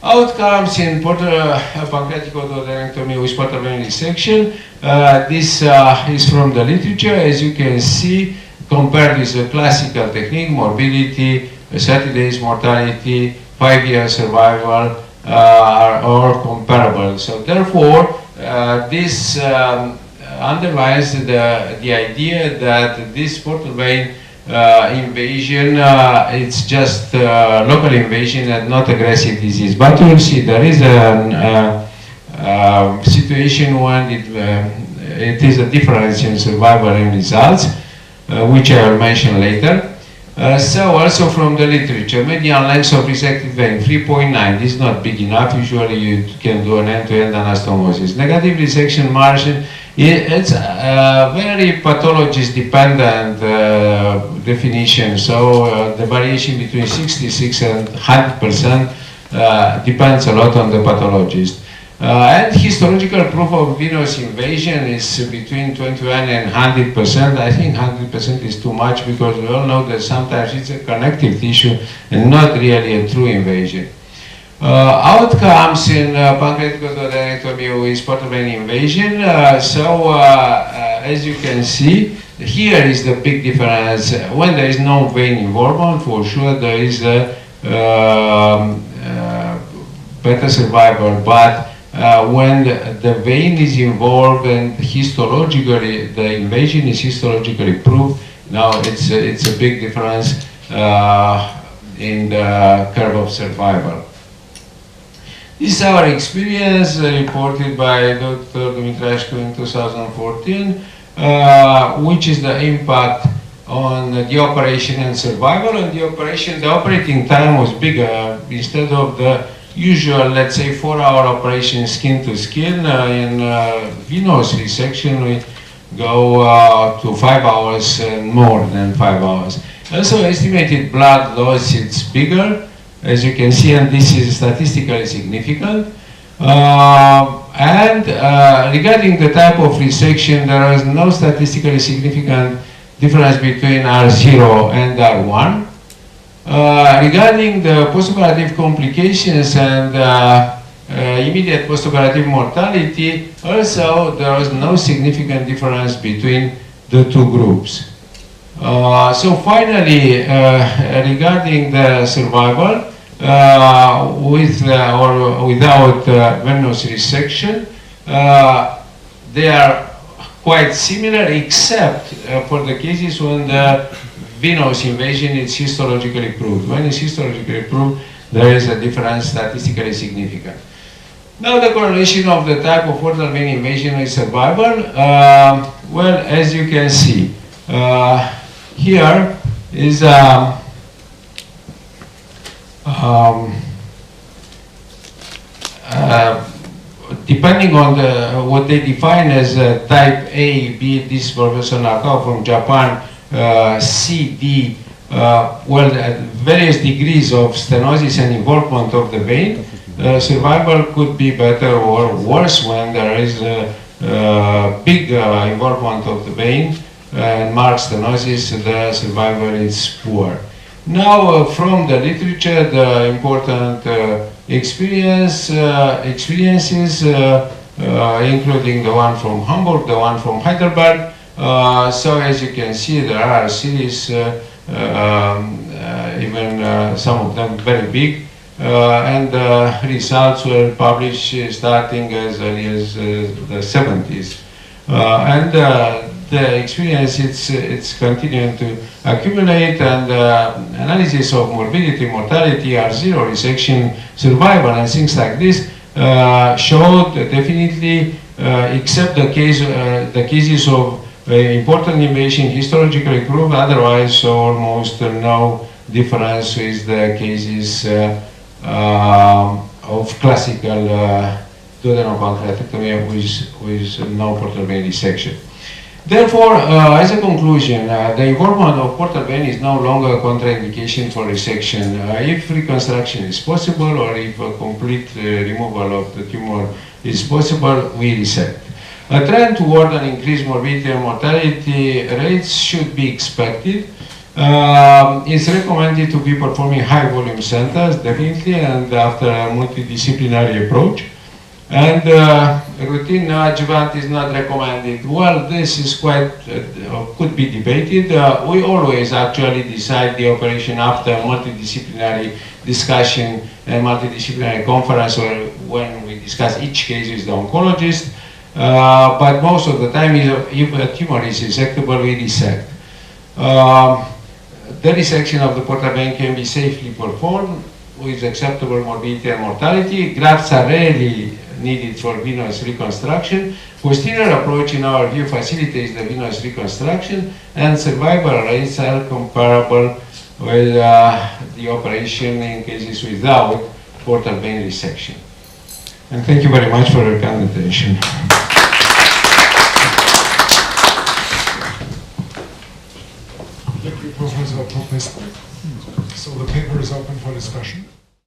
Outcomes in pancreaticoduodenectomy with portal vein resection. This is from the literature. As you can see, compared with the classical technique, morbidity, 30 days mortality, 5-year survival are all comparable. So therefore, this underlies the idea that this portal vein invasion, it's just local invasion and not aggressive disease. But you'll see there is a situation when it is a difference in survival and results, which I will mention later. So also from the literature, median length of resected vein, 3.9. This is not big enough. Usually you can do an end-to-end anastomosis. Negative resection margin, it's a very pathologist-dependent definition. So the variation between 66 and 100% depends a lot on the pathologist. And histological proof of venous invasion is between 21 and 100%. I think 100% is too much because we all know that sometimes it's a connective tissue and not really a true invasion. Outcomes in pancreaticoduodenectomy with portal vein invasion. As you can see, here is the big difference. When there is no vein involvement, for sure there is a better survival, but when the vein is involved and histologically, the invasion is histologically proved, now it's a big difference in the curve of survival. This is our experience reported by Dr. Dumitrescu in 2014, which is the impact on the operation and survival. And the operating time was bigger. Instead of the usual, let's say, 4-hour operation skin to skin, in venous resection we go to 5 hours and more than 5 hours. Also estimated blood loss, it's bigger, as you can see, and this is statistically significant. Regarding the type of resection, there is no statistically significant difference between R0 and R1. Regarding the postoperative complications and immediate postoperative mortality, also there was no significant difference between the two groups. So finally, regarding the survival, with or without venous resection, they are quite similar, except for the cases when the venous invasion is histologically proved. When it's histologically proved, there is a difference statistically significant. Now the correlation of the type of portal vein invasion with survival. Well, as you can see, here is depending on what they define as type A, B, this Professor Nakao from Japan, C, D, well, at various degrees of stenosis and involvement of the vein, survival could be better or worse when there is a big involvement of the vein and marked stenosis, the survival is poor. Now, from the literature, the important experiences, including the one from Hamburg, the one from Heidelberg. So as you can see, there are a series, even some of them very big, and the results were published starting as early as the 70s. The experience, it's continuing to accumulate, and analysis of morbidity, mortality, R0, resection, survival, and things like this showed definitely, except the cases of important invasion histologically proved, otherwise almost no difference with the cases of classical duodenopancreatectomy with no portal vein resection. Therefore, as a conclusion, the involvement of portal vein is no longer a contraindication for resection. If reconstruction is possible, or if a complete removal of the tumor is possible, we resect. A trend toward an increased morbidity and mortality rates should be expected. It's recommended to be performing high volume centers, definitely, and after a multidisciplinary approach. And routine neoadjuvant is not recommended. Well, this is quite, could be debated. We always actually decide the operation after multidisciplinary discussion and multidisciplinary conference, or when we discuss each case with the oncologist. But most of the time, if a tumor is resectable, we resect. The resection of the portal vein can be safely performed with acceptable morbidity and mortality. Grafts are rarely needed for venous reconstruction. Posterior approach, in our view, facilitates the venous reconstruction, and survival rates are comparable with the operation in cases without portal vein resection. And thank you very much for your kind attention.